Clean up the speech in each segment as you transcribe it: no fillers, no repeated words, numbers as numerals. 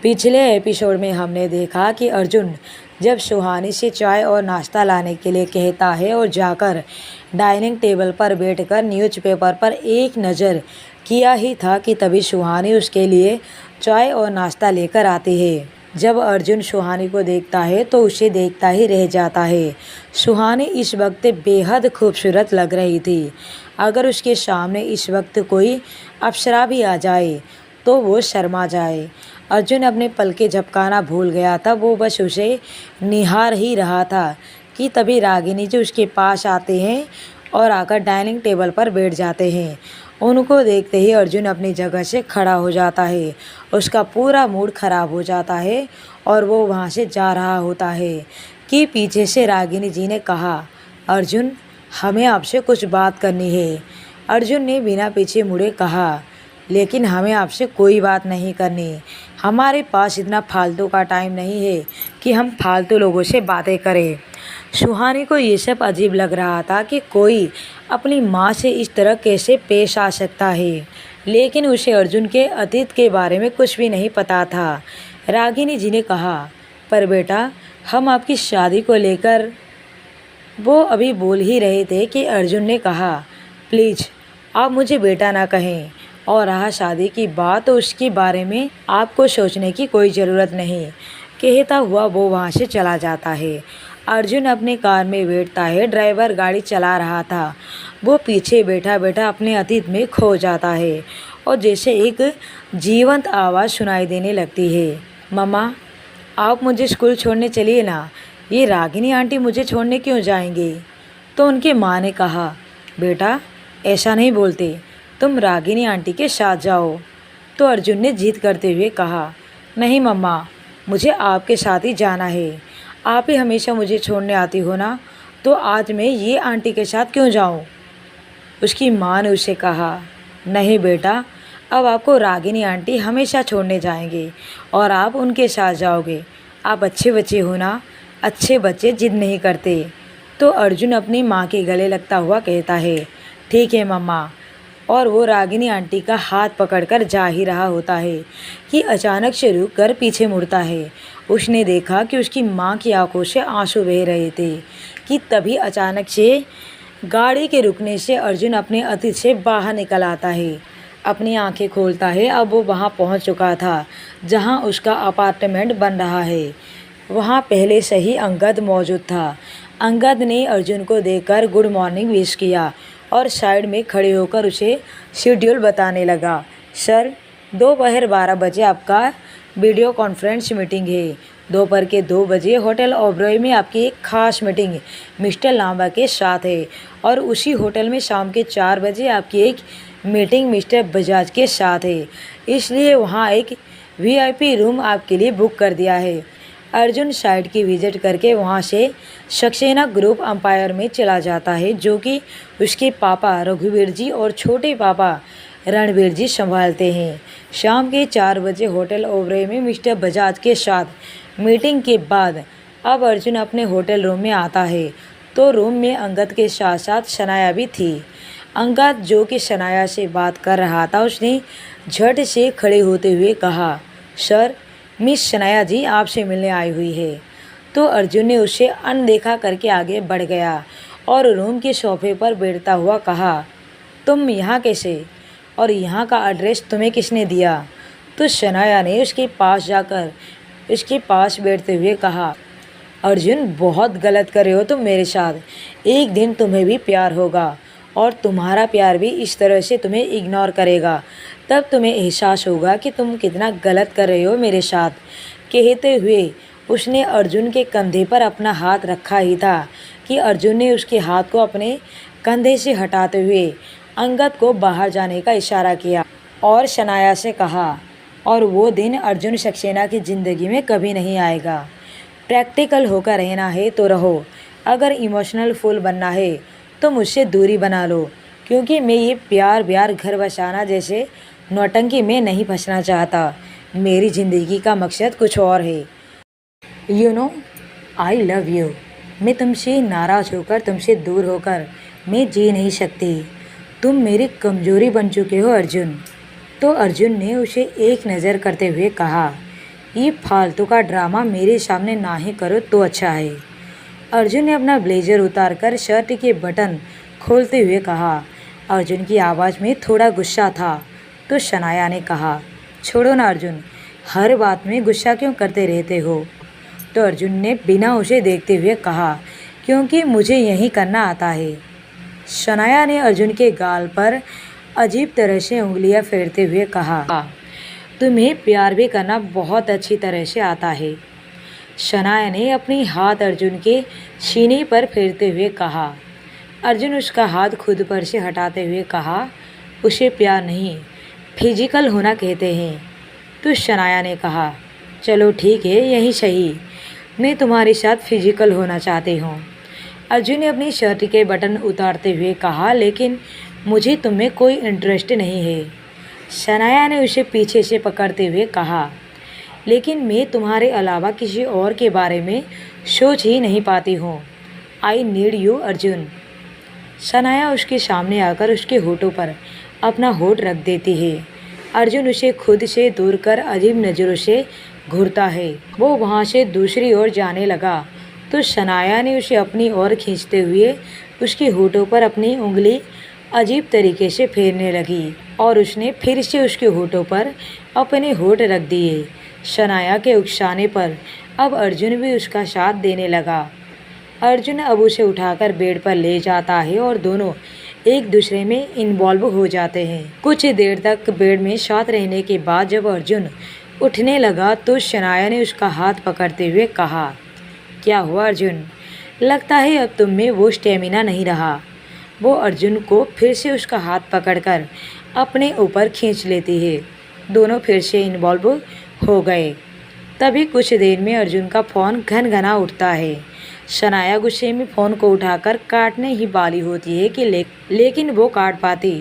पिछले एपिसोड में हमने देखा कि अर्जुन जब सुहानी से चाय और नाश्ता लाने के लिए कहता है और जाकर डाइनिंग टेबल पर बैठकर न्यूज़पेपर पर एक नज़र किया ही था कि तभी सुहानी उसके लिए चाय और नाश्ता लेकर आती है। जब अर्जुन सुहानी को देखता है तो उसे देखता ही रह जाता है। सुहानी इस वक्त बेहद खूबसूरत लग रही थी। अगर उसके सामने इस वक्त कोई अप्सरा भी आ जाए तो वो शर्मा जाए। अर्जुन अपने पलके झपकाना भूल गया था। वो बस उसे निहार ही रहा था कि तभी रागिनी जी उसके पास आते हैं और आकर डाइनिंग टेबल पर बैठ जाते हैं। उनको देखते ही अर्जुन अपनी जगह से खड़ा हो जाता है। उसका पूरा मूड खराब हो जाता है और वो वहाँ से जा रहा होता है कि पीछे से रागिनी जी ने कहा, अर्जुन हमें आपसे कुछ बात करनी है। अर्जुन ने बिना पीछे मुड़े कहा, लेकिन हमें आपसे कोई बात नहीं करनी। हमारे पास इतना फालतू का टाइम नहीं है कि हम फालतू लोगों से बातें करें। सुहानी को ये सब अजीब लग रहा था कि कोई अपनी माँ से इस तरह कैसे पेश आ सकता है, लेकिन उसे अर्जुन के अतीत के बारे में कुछ भी नहीं पता था। रागिनी जी ने कहा, पर बेटा हम आपकी शादी को लेकर। वो अभी बोल ही रहे थे कि अर्जुन ने कहा, प्लीज़ आप मुझे बेटा ना कहें, और रहा शादी की बात तो उसके बारे में आपको सोचने की कोई ज़रूरत नहीं। कहता हुआ वो वहाँ से चला जाता है। अर्जुन अपने कार में बैठता है। ड्राइवर गाड़ी चला रहा था। वो पीछे बैठा बैठा अपने अतीत में खो जाता है और जैसे एक जीवंत आवाज़ सुनाई देने लगती है, मम्मा आप मुझे स्कूल छोड़ने चलिए ना, ये रागिनी आंटी मुझे छोड़ने क्यों जाएंगी। तो उनकी माँ ने कहा, बेटा ऐसा नहीं बोलते, तुम रागिनी आंटी के साथ जाओ। तो अर्जुन ने जिद करते हुए कहा, नहीं मम्मा मुझे आपके साथ ही जाना है। आप ही हमेशा मुझे छोड़ने आती हो ना, तो आज मैं ये आंटी के साथ क्यों जाऊं। उसकी माँ ने उसे कहा, नहीं बेटा अब आपको रागिनी आंटी हमेशा छोड़ने जाएंगे और आप उनके साथ जाओगे। आप अच्छे बच्चे हो ना, अच्छे बच्चे जिद नहीं करते। तो अर्जुन अपनी माँ के गले लगता हुआ कहता है, ठीक है मम्मा। और वो रागिनी आंटी का हाथ पकड़कर जा ही रहा होता है कि अचानक से रुक कर पीछे मुड़ता है। उसने देखा कि उसकी माँ की आंखों से आंसू बह रहे थे कि तभी अचानक से गाड़ी के रुकने से अर्जुन अपने अतीत से बाहर निकल आता है। अपनी आंखें खोलता है। अब वो वहाँ पहुँच चुका था जहाँ उसका अपार्टमेंट बन रहा है। वहाँ पहले से ही अंगद मौजूद था। अंगद ने अर्जुन को देखकर गुड मॉर्निंग विश किया और साइड में खड़े होकर उसे शेड्यूल बताने लगा। सर दोपहर 12 बजे आपका वीडियो कॉन्फ्रेंस मीटिंग है। दोपहर के 2 बजे होटल ओबरॉय में आपकी एक खास मीटिंग मिस्टर लांबा के साथ है और उसी होटल में शाम के 4 बजे आपकी एक मीटिंग मिस्टर बजाज के साथ है, इसलिए वहाँ एक वीआईपी रूम आपके लिए बुक कर दिया है। अर्जुन साइट की विजिट करके वहाँ से सक्सेना ग्रुप अंपायर में चला जाता है, जो कि उसके पापा रघुवीर जी और छोटे पापा रणवीर जी संभालते हैं। शाम के 4 बजे होटल ओबरॉय में मिस्टर बजाज के साथ मीटिंग के बाद अब अर्जुन अपने होटल रूम में आता है तो रूम में अंगद के साथ साथ शनाया भी थी। अंगद जो कि शनाया से बात कर रहा था, उसने झट से खड़े होते हुए कहा, सर मिस शनाया जी आपसे मिलने आई हुई है। तो अर्जुन ने उसे अनदेखा करके आगे बढ़ गया और रूम के सोफे पर बैठता हुआ कहा, तुम यहाँ कैसे और यहाँ का एड्रेस तुम्हें किसने दिया। तो शनाया ने उसके पास जाकर उसके पास बैठते हुए कहा, अर्जुन बहुत गलत कर रहे हो तुम मेरे साथ। एक दिन तुम्हें भी प्यार होगा और तुम्हारा प्यार भी इस तरह से तुम्हें इग्नोर करेगा, तब तुम्हें एहसास होगा कि तुम कितना गलत कर रहे हो मेरे साथ। कहते हुए उसने अर्जुन के कंधे पर अपना हाथ रखा ही था कि अर्जुन ने उसके हाथ को अपने कंधे से हटाते हुए अंगद को बाहर जाने का इशारा किया और शनाया से कहा, और वो दिन अर्जुन सक्सेना की ज़िंदगी में कभी नहीं आएगा। प्रैक्टिकल होकर रहना है तो रहो, अगर इमोशनल फूल बनना है तो मुझसे दूरी बना लो, क्योंकि मैं ये प्यार व्यार घर बसाना जैसे नौटंकी में नहीं फंसना चाहता। मेरी ज़िंदगी का मकसद कुछ और है। You know I love you. मैं तुमसे नाराज़ होकर, तुमसे दूर होकर मैं जी नहीं सकती। तुम मेरी कमज़ोरी बन चुके हो अर्जुन। तो अर्जुन ने उसे एक नज़र करते हुए कहा, ये फालतू का ड्रामा मेरे सामने ना ही करो तो अच्छा है। अर्जुन ने अपना ब्लेजर उतारकर शर्ट के बटन खोलते हुए कहा। अर्जुन की आवाज़ में थोड़ा गुस्सा था। तो शनाया ने कहा, छोड़ो ना अर्जुन, हर बात में गुस्सा क्यों करते रहते हो? तो अर्जुन ने बिना उसे देखते हुए कहा, क्योंकि मुझे यही करना आता है। शनाया ने अर्जुन के गाल पर अजीब तरह से उंगलियां फेरते हुए कहा, तुम्हें प्यार भी करना बहुत अच्छी तरह से आता है। शनाया ने अपनी हाथ अर्जुन के सीने पर फेरते हुए कहा। अर्जुन उसका हाथ खुद पर से हटाते हुए कहा, उसे प्यार नहीं, फिजिकल होना कहते हैं। तो शनाया ने कहा, चलो ठीक है, यही सही, मैं तुम्हारे साथ फिजिकल होना चाहती हूँ। अर्जुन ने अपनी शर्ट के बटन उतारते हुए कहा, लेकिन मुझे तुम्हें कोई इंटरेस्ट नहीं है। शनाया ने उसे पीछे से पकड़ते हुए कहा, लेकिन मैं तुम्हारे अलावा किसी और के बारे में सोच ही नहीं पाती हूँ। I need you Arjun. Shanaya उसके सामने आकर उसके होठों पर अपना होठ रख देती है। अर्जुन उसे खुद से दूर कर अजीब नज़रों से घूरता है। वो वहाँ से दूसरी ओर जाने लगा तो शनाया ने उसे अपनी ओर खींचते हुए उसके होठों पर अपनी उंगली अजीब तरीके से फेरने लगी और उसने फिर से उसके होठों पर अपने होठ रख दिए। शनाया के उकसाने पर अब अर्जुन भी उसका साथ देने लगा। अर्जुन अब उसे उठाकर बेड पर ले जाता है और दोनों एक दूसरे में इन्वॉल्व हो जाते हैं। कुछ देर तक बेड में साथ रहने के बाद जब अर्जुन उठने लगा तो शनाया ने उसका हाथ पकड़ते हुए कहा, क्या हुआ अर्जुन? लगता है अब तुम में वो स्टेमिना नहीं रहा। वो अर्जुन को फिर से उसका हाथ पकड़कर अपने ऊपर खींच लेती है। दोनों फिर से इन्वॉल्व हो गए। तभी कुछ देर में अर्जुन का फ़ोन घनघना उठता है। शनाया गुस्से में फ़ोन को उठाकर काटने ही वाली होती है कि लेकिन वो काट पाती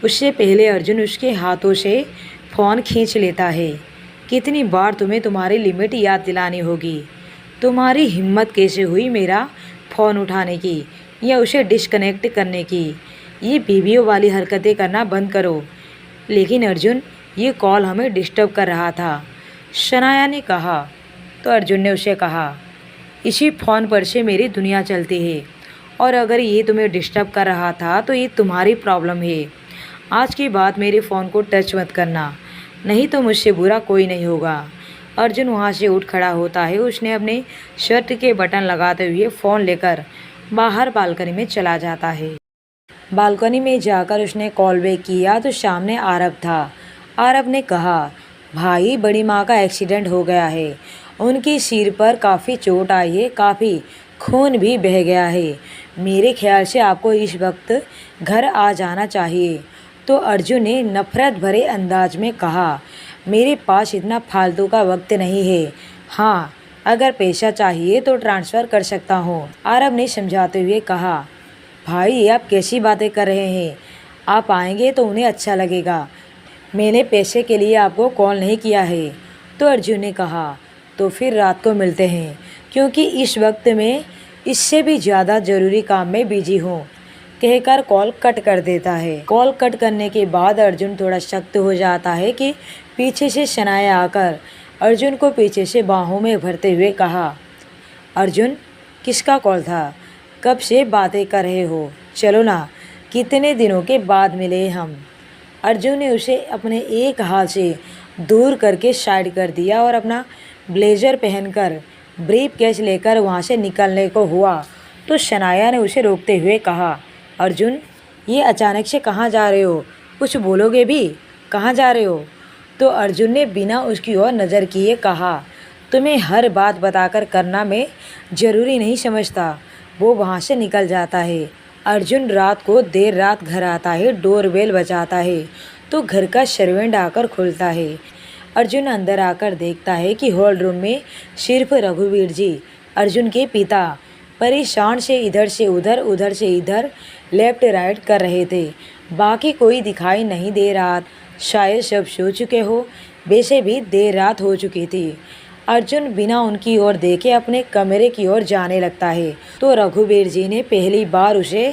उससे पहले अर्जुन उसके हाथों से फ़ोन खींच लेता है। कितनी बार तुम्हें तुम्हारी लिमिट याद दिलानी होगी? तुम्हारी हिम्मत कैसे हुई मेरा फ़ोन उठाने की या उसे डिस्कनेक्ट करने की? ये बीवियों वाली हरकतें करना बंद करो। लेकिन अर्जुन, ये कॉल हमें डिस्टर्ब कर रहा था, शनाया ने कहा। तो अर्जुन ने उसे कहा, इसी फ़ोन पर से मेरी दुनिया चलती है और अगर ये तुम्हें डिस्टर्ब कर रहा था तो ये तुम्हारी प्रॉब्लम है। आज के बाद मेरे फ़ोन को टच मत करना, नहीं तो मुझसे बुरा कोई नहीं होगा। अर्जुन वहाँ से उठ खड़ा होता है। उसने अपने शर्ट के बटन लगाते हुए फ़ोन लेकर बाहर बालकनी में चला जाता है। बालकनी में जाकर उसने कॉल बैक किया तो सामने आरब था। आरब ने कहा, भाई बड़ी माँ का एक्सीडेंट हो गया है, उनके सिर पर काफ़ी चोट आई है, काफ़ी खून भी बह गया है। मेरे ख्याल से आपको इस वक्त घर आ जाना चाहिए। तो अर्जुन ने नफ़रत भरे अंदाज में कहा, मेरे पास इतना फालतू का वक्त नहीं है। हाँ, अगर पैसा चाहिए तो ट्रांसफ़र कर सकता हूँ। आरब ने समझाते हुए कहा, भाई ये आप कैसी बातें कर रहे हैं? आप आएंगे तो उन्हें अच्छा लगेगा। मैंने पैसे के लिए आपको कॉल नहीं किया है। तो अर्जुन ने कहा, तो फिर रात को मिलते हैं, क्योंकि इस वक्त मैं इससे भी ज़्यादा ज़रूरी काम में बिजी हूँ, कहकर कॉल कट कर देता है। कॉल कट करने के बाद अर्जुन थोड़ा सख्त हो जाता है कि पीछे से शनाया आकर अर्जुन को पीछे से बाहों में भरते हुए कहा, अर्जुन, किसका कॉल था? कब से बातें कर रहे हो? चलो ना, कितने दिनों के बाद मिले हम। अर्जुन ने उसे अपने एक हाथ से दूर करके साइड कर दिया और अपना ब्लेजर पहनकर ब्रीफ केस लेकर वहाँ से निकलने को हुआ तो शनाया ने उसे रोकते हुए कहा, अर्जुन, ये अचानक से कहाँ जा रहे हो? कुछ बोलोगे भी? कहाँ जा रहे हो? तो अर्जुन ने बिना उसकी ओर नज़र किए कहा, तुम्हें हर बात बताकर करना मैं ज़रूरी नहीं समझता। वो वहाँ से निकल जाता है। अर्जुन रात को देर रात घर आता है। डोरबेल बजाता है तो घर का सर्वेंट आकर खुलता है। अर्जुन अंदर आकर देखता है कि हॉल रूम में सिर्फ रघुवीर जी, अर्जुन के पिता, परेशान से इधर से उधर, उधर से इधर, लेफ्ट राइट कर रहे थे। बाकी कोई दिखाई नहीं दे रहा। शायद सब सो चुके हो। वैसे भी देर रात हो चुकी थी। अर्जुन बिना उनकी ओर देखे अपने कमरे की ओर जाने लगता है तो रघुवीर जी ने पहली बार उसे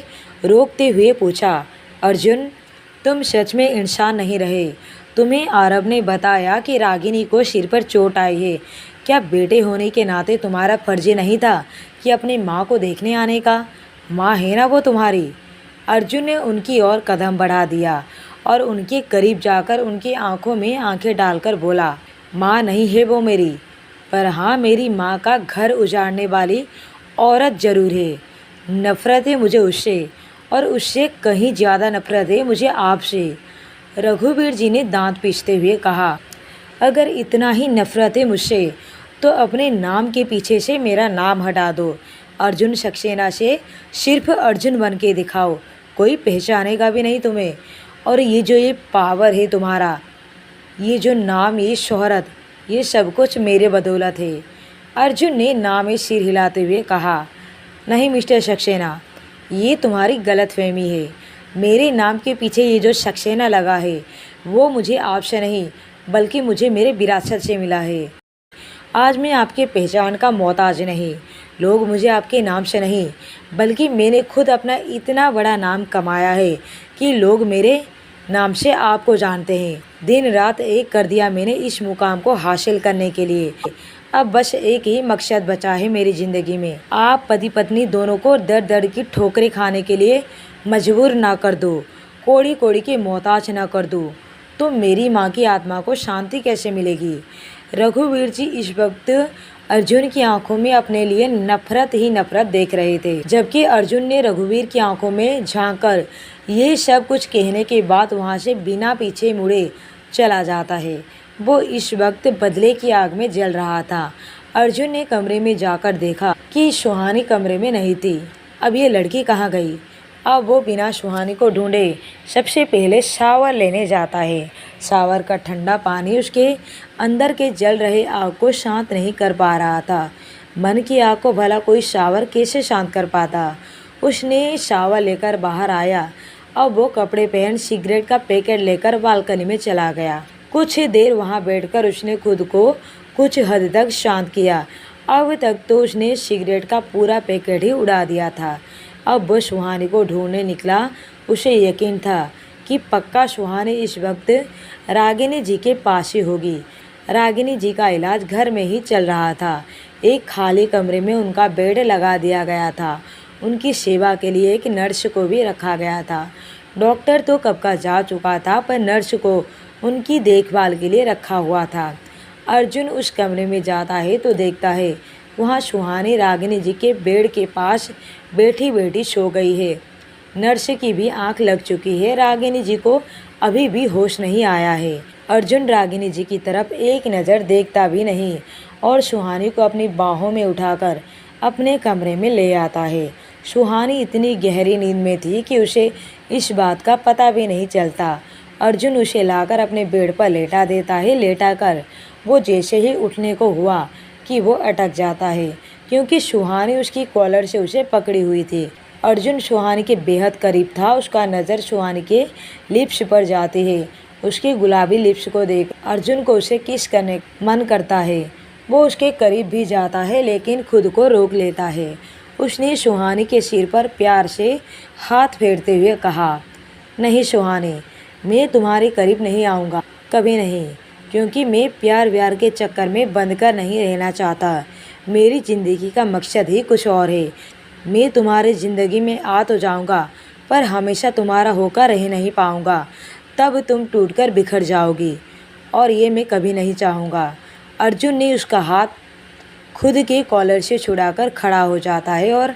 रोकते हुए पूछा, अर्जुन, तुम सच में इंसान नहीं रहे, तुम्हें आरव ने बताया कि रागिनी को सिर पर चोट आई है। क्या बेटे होने के नाते तुम्हारा फर्ज नहीं था कि अपनी माँ को देखने आने का? माँ है ना वो तुम्हारी। अर्जुन ने उनकी ओर कदम बढ़ा दिया और उनके करीब जाकर उनकी आंखों में आंखें डालकर बोला, माँ नहीं है वो मेरी, पर हाँ मेरी माँ का घर उजाड़ने वाली औरत जरूर है। नफ़रत है मुझे उससे, और उससे कहीं ज़्यादा नफ़रत है मुझे आपसे। रघुवीर जी ने दांत पीसते हुए कहा, अगर इतना ही नफ़रत है मुझसे तो अपने नाम के पीछे से मेरा नाम हटा दो। अर्जुन सक्सेना से सिर्फ अर्जुन बन के दिखाओ, कोई पहचानेगा भी नहीं तुम्हें। और ये पावर है तुम्हारा, ये जो नाम, ये शोहरत, ये सब कुछ मेरे बदौलत है। अर्जुन ने नाम में सिर हिलाते हुए कहा, नहीं मिस्टर सक्सेना, ये तुम्हारी गलतफहमी है। मेरे नाम के पीछे ये जो सक्सेना लगा है वो मुझे आपसे नहीं बल्कि मुझे मेरे विरासत से मिला है। आज मैं आपके पहचान का मोहताज नहीं। लोग मुझे आपके नाम से नहीं बल्कि मैंने खुद अपना इतना बड़ा नाम कमाया है कि लोग मेरे नाम से आपको जानते हैं। दिन रात एक कर दिया मैंने इस मुकाम को हासिल करने के लिए। अब बस एक ही मकसद बचा है मेरी ज़िंदगी में, आप पति पत्नी दोनों को दर दर की ठोकरें खाने के लिए मजबूर ना कर दो, कोड़ी कोड़ी के मोहताज ना कर दो। तो मेरी माँ की आत्मा को शांति कैसे मिलेगी? रघुवीर जी इस वक्त अर्जुन की आंखों में अपने लिए नफरत ही नफरत देख रहे थे, जबकि अर्जुन ने रघुवीर की आंखों में झांककर ये सब कुछ कहने के बाद वहाँ से बिना पीछे मुड़े चला जाता है। वो इस वक्त बदले की आग में जल रहा था। अर्जुन ने कमरे में जाकर देखा कि सुहानी कमरे में नहीं थी। अब ये लड़की कहाँ गई? अब वो बिना सुहानी को ढूंढे सबसे पहले शावर लेने जाता है। शावर का ठंडा पानी उसके अंदर के जल रहे आग को शांत नहीं कर पा रहा था। मन की आग को भला कोई शावर कैसे शांत कर पाता? उसने शावर लेकर बाहर आया। अब वो कपड़े पहन सिगरेट का पैकेट लेकर बालकनी में चला गया। कुछ देर वहाँ बैठकर उसने खुद को कुछ हद तक शांत किया। अब तक तो उसने सिगरेट का पूरा पैकेट ही उड़ा दिया था। अब वो सुहानी को ढूंढने निकला। उसे यकीन था कि पक्का सुहानी इस वक्त रागिनी जी के पास ही होगी। रागिनी जी का इलाज घर में ही चल रहा था। एक खाली कमरे में उनका बेड लगा दिया गया था। उनकी सेवा के लिए एक नर्स को भी रखा गया था। डॉक्टर तो कब का जा चुका था, पर नर्स को उनकी देखभाल के लिए रखा हुआ था। अर्जुन उस कमरे में जाता है तो देखता है वहाँ सुहानी रागिनी जी के बेड के पास बैठी बैठी सो गई है। नर्स की भी आंख लग चुकी है। रागिनी जी को अभी भी होश नहीं आया है। अर्जुन रागिनी जी की तरफ एक नज़र देखता भी नहीं और सुहानी को अपनी बाहों में उठाकर अपने कमरे में ले आता है। सुहानी इतनी गहरी नींद में थी कि उसे इस बात का पता भी नहीं चलता। अर्जुन उसे लाकर अपने बेड पर लेटा देता है। लेटा कर वो जैसे ही उठने को हुआ कि वो अटक जाता है, क्योंकि सुहानी उसकी कॉलर से उसे पकड़ी हुई थी। अर्जुन सुहानी के बेहद करीब था। उसका नज़र सुहानी के लिप्स पर जाती है। उसकी गुलाबी लिप्स को देख अर्जुन को उसे किस करने मन करता है। वो उसके करीब भी जाता है लेकिन खुद को रोक लेता है। उसने सुहानी के सिर पर प्यार से हाथ फेरते हुए कहा, नहीं सुहानी, मैं तुम्हारे करीब नहीं आऊँगा, कभी नहीं, क्योंकि मैं प्यार व्यार के चक्कर में बंद कर नहीं रहना चाहता। मेरी ज़िंदगी का मकसद ही कुछ और है। मैं तुम्हारी ज़िंदगी में आ तो जाऊंगा, पर हमेशा तुम्हारा होकर रह नहीं पाऊंगा। तब तुम टूटकर बिखर जाओगी और ये मैं कभी नहीं चाहूँगा। अर्जुन ने उसका हाथ खुद के कॉलर से छुड़ाकर खड़ा हो जाता है और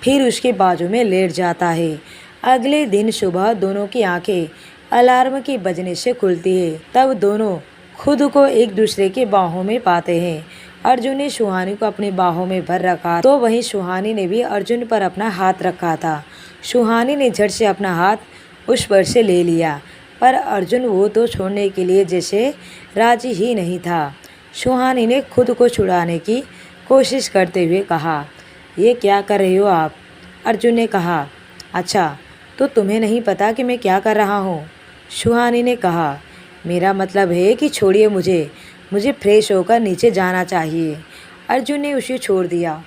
फिर उसके बाजू में लेट जाता है। अगले दिन सुबह दोनों की आंखें अलार्म के बजने से खुलती है। तब दोनों खुद को एक दूसरे के बाहों में पाते हैं। अर्जुन ने सुहानी को अपनी बाहों में भर रखा तो वहीं सुहानी ने भी अर्जुन पर अपना हाथ रखा था। सुहानी ने झट से अपना हाथ उस पर से ले लिया, पर अर्जुन वो तो छोड़ने के लिए जैसे राजी ही नहीं था। सुहानी ने खुद को छुड़ाने की कोशिश करते हुए कहा, ये क्या कर रहे हो आप? अर्जुन ने कहा, अच्छा तो तुम्हें नहीं पता कि मैं क्या कर रहा हूँ? सुहानी ने कहा, मेरा मतलब है कि छोड़िए मुझे फ्रेश होकर नीचे जाना चाहिए। अर्जुन ने उसे छोड़ दिया।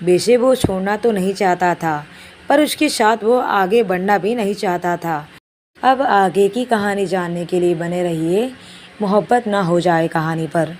वैसे वो छोड़ना तो नहीं चाहता था, पर उसके साथ वो आगे बढ़ना भी नहीं चाहता था। अब आगे की कहानी जानने के लिए बने रहिए मोहब्बत ना हो जाए कहानी पर।